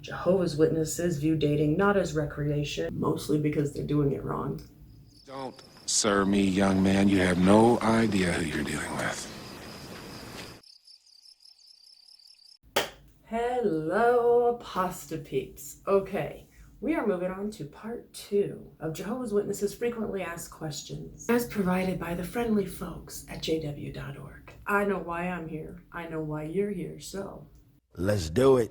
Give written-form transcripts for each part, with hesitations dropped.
Jehovah's Witnesses view dating not as recreation, mostly because they're doing it wrong. Don't sir me, young man. You have no idea who you're dealing with. Hello, apostate peeps. Okay, we are moving on to part 2 of Jehovah's Witnesses frequently asked questions, as provided by the friendly folks at jw.org. I know why I'm here. I know why you're here, so let's do it.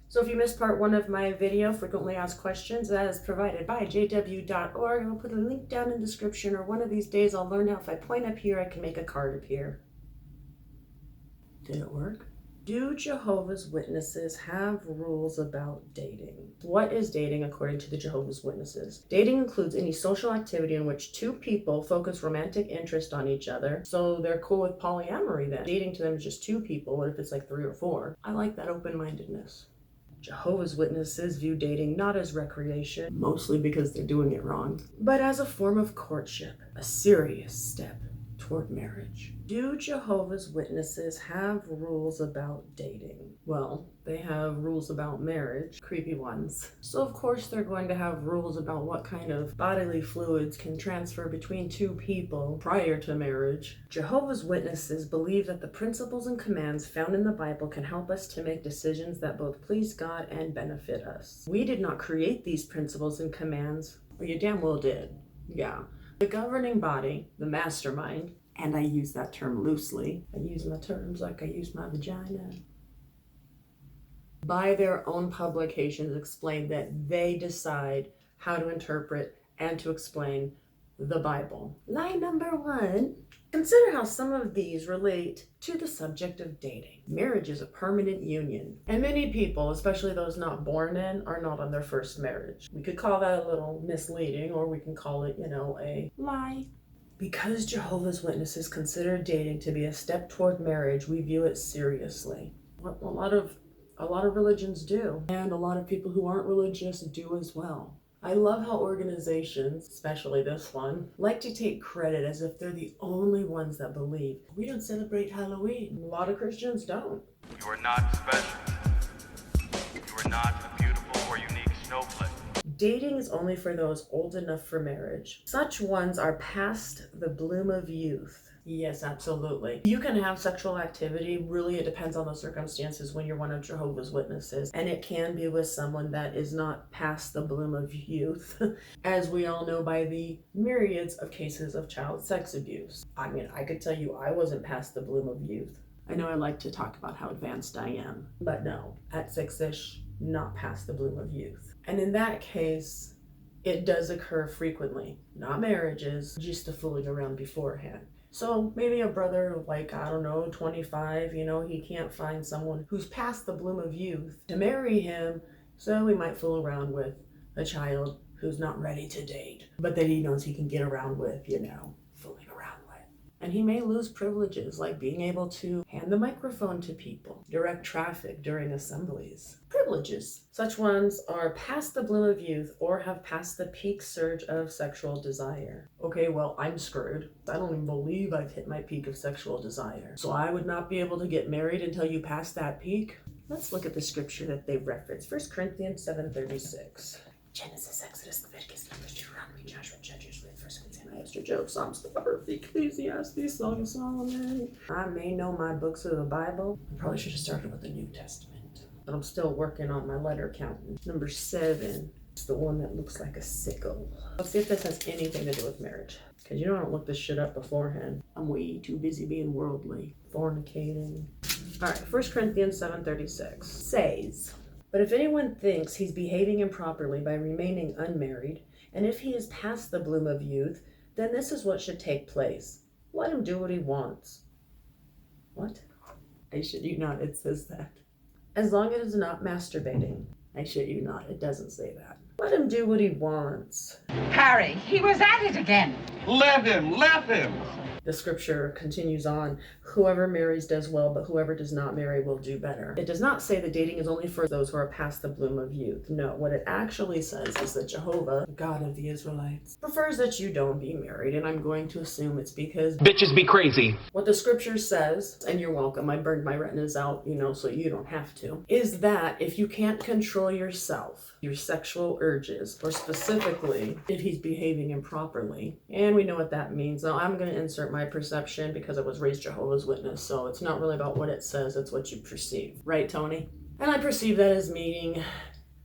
So if you missed part 1 of my video, frequently asked questions, that is provided by jw.org. I'll put a link down in the description, or one of these days I'll learn how if I point up here, I can make a card appear. Did it work? Do Jehovah's Witnesses have rules about dating? What is dating according to the Jehovah's Witnesses? Dating includes any social activity in which two people focus romantic interest on each other. So they're cool with polyamory then. Dating to them is just two people. What if it's like 3 or 4? I like that open-mindedness. Jehovah's Witnesses view dating not as recreation, mostly because they're doing it wrong, but as a form of courtship, a serious step toward marriage. Do Jehovah's Witnesses have rules about dating? Well, they have rules about marriage, creepy ones. So of course they're going to have rules about what kind of bodily fluids can transfer between two people prior to marriage. Jehovah's Witnesses believe that the principles and commands found in the Bible can help us to make decisions that both please God and benefit us. We did not create these principles and commands, or you damn well did. Yeah. The governing body, the mastermind, and I use that term loosely. I use my terms like I use my vagina. By their own publications explain that they decide how to interpret and to explain the Bible. Line number 1. Consider how some of these relate to the subject of dating. Marriage is a permanent union, and many people, especially those not born in, are not on their first marriage. We could call that a little misleading, or we can call it, a lie. Because Jehovah's Witnesses consider dating to be a step toward marriage, we view it seriously. What a lot of religions do, and a lot of people who aren't religious do as well. I love how organizations, especially this one, like to take credit as if they're the only ones that believe. We don't celebrate Halloween. A lot of Christians don't. You are not special. You are not a beautiful or unique snowflake. Dating is only for those old enough for marriage. Such ones are past the bloom of youth. Yes, absolutely. You can have sexual activity. Really, it depends on the circumstances when you're one of Jehovah's Witnesses. And it can be with someone that is not past the bloom of youth, as we all know by the myriads of cases of child sex abuse. I mean, I could tell you I wasn't past the bloom of youth. I know I like to talk about how advanced I am, but no, at 6-ish, not past the bloom of youth. And in that case, it does occur frequently. Not marriages, just the fooling around beforehand. So maybe a brother of 25, he can't find someone who's past the bloom of youth to marry him, so he might fool around with a child who's not ready to date, but that he knows he can get around with, fooling around with. And he may lose privileges like being able to hand the microphone to people, direct traffic during assemblies. Privileges. Such ones are past the bloom of youth or have passed the peak surge of sexual desire. Okay, well, I'm screwed. I don't even believe I've hit my peak of sexual desire. So I would not be able to get married until you pass that peak? Let's look at the scripture that they reference. 1 Corinthians 7:36. Genesis, Exodus, Leviticus, Numbers, Deuteronomy, Joshua, Judges, Ruth, 1 Corinthians, Esther, Job, Psalms, Proverbs, Ecclesiastes, Song of Solomon. I may know my books of the Bible. I probably should have started with the New Testament. But I'm still working on my letter counting. Number 7 is the one that looks like a sickle. Let's see if this has anything to do with marriage. Because I don't look this shit up beforehand. I'm way too busy being worldly, fornicating. All right, 1 Corinthians 7:36 says, "But if anyone thinks he's behaving improperly by remaining unmarried, and if he is past the bloom of youth, then this is what should take place. Let him do what he wants." What? I shit you not, it says that. As long as it's not masturbating. I shit you not, it doesn't say that. Let him do what he wants. Harry, he was at it again. Let him. The scripture continues on, whoever marries does well, but whoever does not marry will do better. It does not say that dating is only for those who are past the bloom of youth. No, what it actually says is that Jehovah, the God of the Israelites, prefers that you don't be married, and I'm going to assume it's because bitches be crazy. what the scripture says, and you're welcome, I burned my retinas out, so you don't have to, is that if you can't control yourself, your sexual urges, or specifically if he's behaving improperly, and we know what that means. Now I'm going to insert my perception because I was raised Jehovah's Witness, so it's not really about what it says, it's what you perceive. Right, Tony? And I perceive that as meaning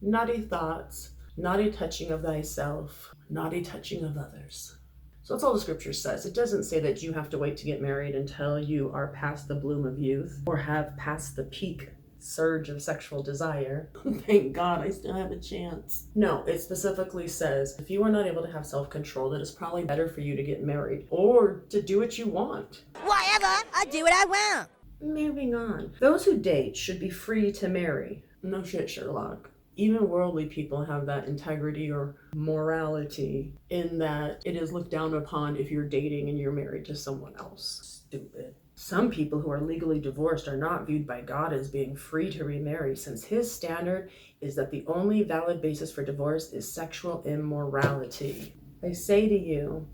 naughty thoughts, naughty touching of thyself, naughty touching of others. So that's all the scripture says. It doesn't say that you have to wait to get married until you are past the bloom of youth or have passed the peak surge of sexual desire. Thank God I still have a chance. No, it specifically says if you are not able to have self-control, that it's probably better for you to get married or to do what you want. Whatever, I do what I want. Moving on. Those who date should be free to marry. No shit, Sherlock. Even worldly people have that integrity or morality in that it is looked down upon if you're dating and you're married to someone else. Stupid. Some people who are legally divorced are not viewed by God as being free to remarry, since his standard is that the only valid basis for divorce is sexual immorality. I say to you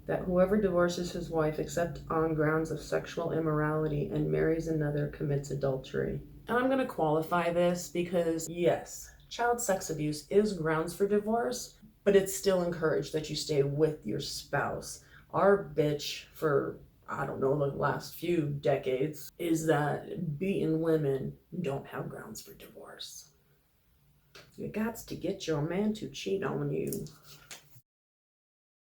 that whoever divorces his wife except on grounds of sexual immorality and marries another commits adultery. And I'm going to qualify this because, yes, child sex abuse is grounds for divorce, but it's still encouraged that you stay with your spouse. Our bitch for, I don't know, the last few decades is that beaten women don't have grounds for divorce. You got to get your man to cheat on you.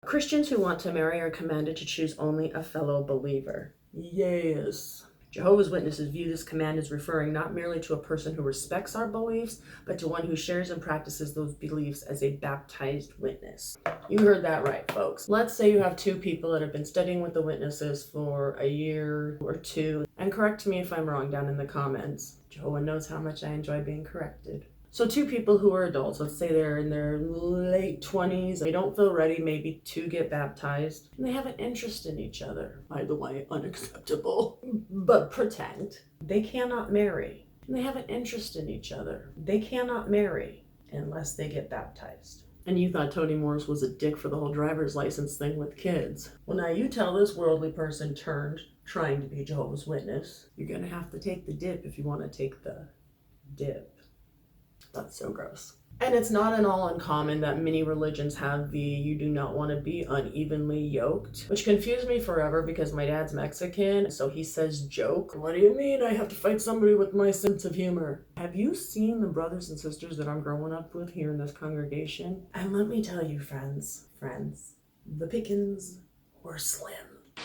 Christians who want to marry are commanded to choose only a fellow believer. Yes. Jehovah's Witnesses view this command as referring not merely to a person who respects our beliefs, but to one who shares and practices those beliefs as a baptized witness. You heard that right, folks. Let's say you have two people that have been studying with the witnesses for a year or two, and correct me if I'm wrong down in the comments. Jehovah knows how much I enjoy being corrected. So two people who are adults, let's say they're in their late 20s, they don't feel ready maybe to get baptized, and they have an interest in each other. By the way, unacceptable, but pretend. They cannot marry, and they have an interest in each other. They cannot marry unless they get baptized. And you thought Tony Morris was a dick for the whole driver's license thing with kids. Well, now you tell this worldly person turned trying to be a Jehovah's Witness, you're gonna have to take the dip if you want to take the dip. That's so gross. And it's not at all uncommon that many religions have the you do not want to be unevenly yoked, which confused me forever because my dad's Mexican, so he says joke. What do you mean I have to fight somebody with my sense of humor? Have you seen the brothers and sisters that I'm growing up with here in this congregation? And let me tell you, friends, the pickings were slim.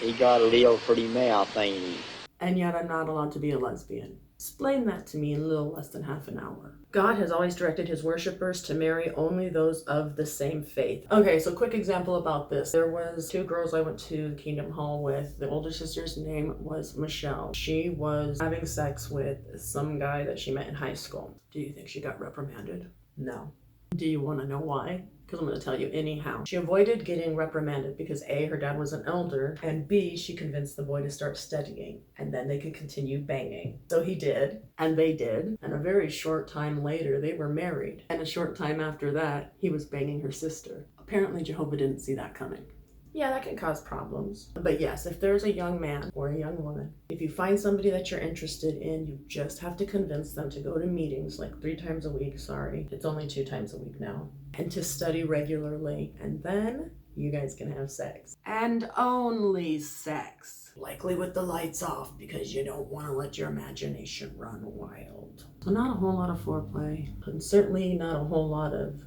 He got a little pretty mouth, ain't he? And yet I'm not allowed to be a lesbian. Explain that to me in a little less than half an hour. God has always directed his worshipers to marry only those of the same faith. Okay, so quick example about this. There was two girls I went to the Kingdom Hall with. The older sister's name was Michelle. She was having sex with some guy that she met in high school. Do you think she got reprimanded? No. Do you want to know why? Because I'm going to tell you anyhow. She avoided getting reprimanded because A, her dad was an elder, and B, she convinced the boy to start studying, and then they could continue banging. So he did, and they did, and a very short time later, they were married. And a short time after that, he was banging her sister. Apparently, Jehovah didn't see that coming. Yeah, that can cause problems. But yes, if there's a young man or a young woman, if you find somebody that you're interested in, you just have to convince them to go to meetings like 3 times a week. Sorry, it's only 2 times a week now. And to study regularly. And then you guys can have sex. And only sex. Likely with the lights off because you don't want to let your imagination run wild. So not a whole lot of foreplay. And certainly not a whole lot of,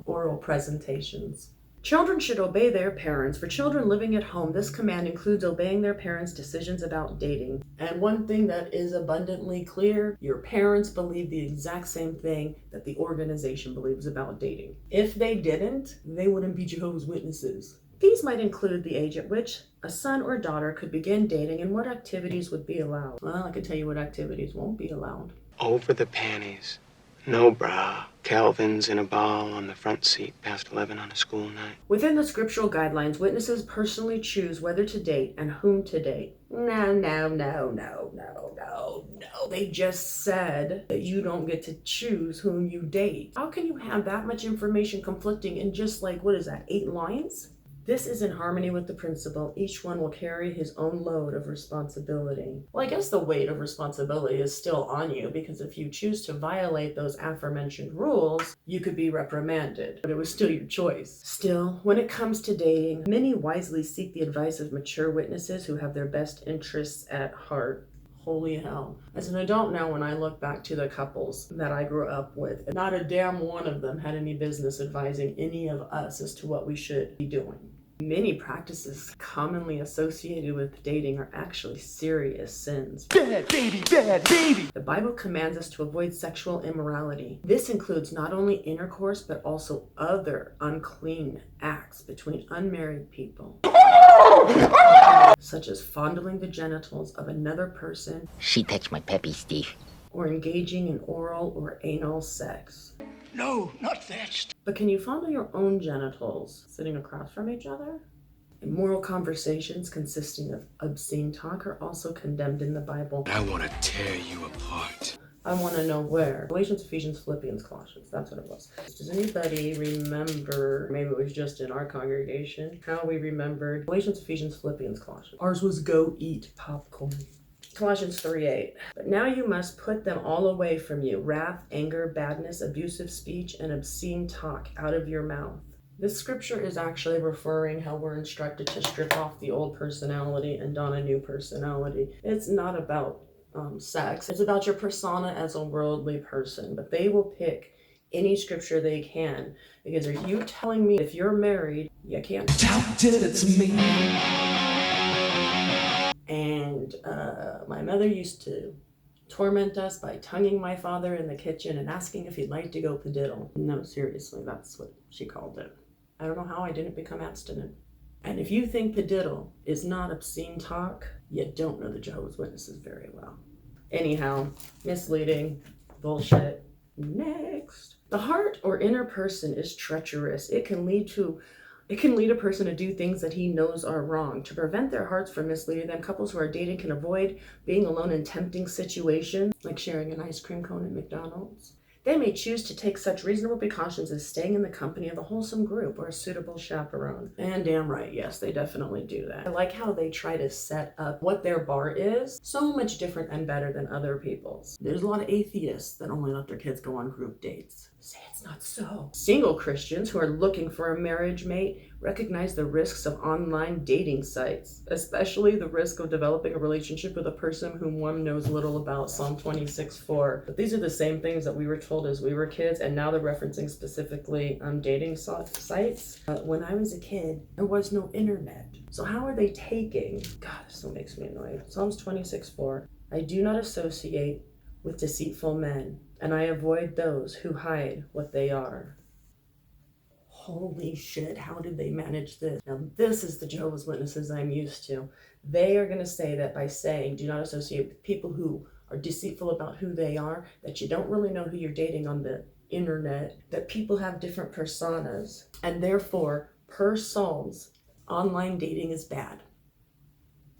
oral presentations. Children should obey their parents. For children living at home, this command includes obeying their parents' decisions about dating. And one thing that is abundantly clear, your parents believe the exact same thing that the organization believes about dating. If they didn't, they wouldn't be Jehovah's Witnesses. These might include the age at which a son or daughter could begin dating and what activities would be allowed. Well, I can tell you what activities won't be allowed. Over the panties, No, brah. Calvin's in a ball on the front seat past 11 on a school night. Within the scriptural guidelines, witnesses personally choose whether to date and whom to date. No. They just said that you don't get to choose whom you date. How can you have that much information conflicting in just like, what is that, 8 lines? This is in harmony with the principle, each one will carry his own load of responsibility. Well, I guess the weight of responsibility is still on you, because if you choose to violate those aforementioned rules, you could be reprimanded, but it was still your choice. Still, when it comes to dating, many wisely seek the advice of mature witnesses who have their best interests at heart. Holy hell. As an adult now, when I look back to the couples that I grew up with, not a damn one of them had any business advising any of us as to what we should be doing. Many practices commonly associated with dating are actually serious sins. Bad baby, bad baby! The Bible commands us to avoid sexual immorality. This includes not only intercourse, but also other unclean acts between unmarried people, such as fondling the genitals of another person, She touched my peppy, Steve. or engaging in oral or anal sex. No, not that. But can you fondle your own genitals sitting across from each other? Immoral conversations consisting of obscene talk are also condemned in the Bible. I want to tear you apart. I want to know where. Galatians, Ephesians, Philippians, Colossians. That's what it was. Does anybody remember, maybe it was just in our congregation, how we remembered Galatians, Ephesians, Philippians, Colossians? Ours was go eat popcorn. Colossians 3:8. But now you must put them all away from you. Wrath, anger, badness, abusive speech, and obscene talk out of your mouth. This scripture is actually referring how we're instructed to strip off the old personality and don a new personality. It's not about sex. It's about your persona as a worldly person. But they will pick any scripture they can. Because are you telling me if you're married, you can't Talk to me. And my mother used to torment us by tonguing my father in the kitchen and asking if he'd like to go padiddle. No, seriously, that's what she called it. I don't know how I didn't become abstinent. And if you think padiddle is not obscene talk, you don't know the Jehovah's Witnesses very well. Anyhow, misleading, bullshit. Next. The heart or inner person is treacherous. It can lead a person to do things that he knows are wrong. To prevent their hearts from misleading them, couples who are dating can avoid being alone in tempting situations, like sharing an ice cream cone at McDonald's. They may choose to take such reasonable precautions as staying in the company of a wholesome group or a suitable chaperone. And damn right, yes, they definitely do that. I like how they try to set up what their bar is so much different and better than other people's. There's a lot of atheists that only let their kids go on group dates. Say it's not so. Single Christians who are looking for a marriage mate recognize the risks of online dating sites, especially the risk of developing a relationship with a person whom one knows little about, Psalm 26:4. But these are the same things that we were told as we were kids, and now they're referencing specifically dating sites. When I was a kid, there was no internet. So how are they taking? God, this one makes me annoyed. Psalms 26:4. I do not associate with deceitful men, and I avoid those who hide what they are. Holy shit, how did they manage this? Now, this is the Jehovah's Witnesses I'm used to. They are going to say that by saying, do not associate with people who are deceitful about who they are, that you don't really know who you're dating on the internet, that people have different personas, and therefore, per Psalms, online dating is bad.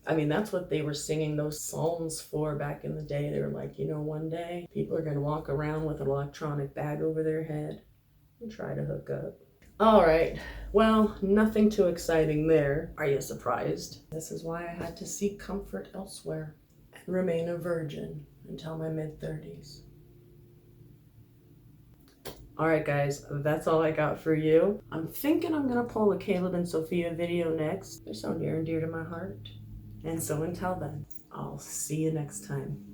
I mean, that's what they were singing those psalms for back in the day. They were like, you know, one day people are going to walk around with an electronic bag over their head and try to hook up. All right, well, nothing too exciting there. Are you surprised? This is why I had to seek comfort elsewhere and remain a virgin until my mid-30s. All right, guys, that's all I got for you. I'm thinking I'm gonna pull a Caleb and Sophia video next. They're so near and dear to my heart. And so until then, I'll see you next time.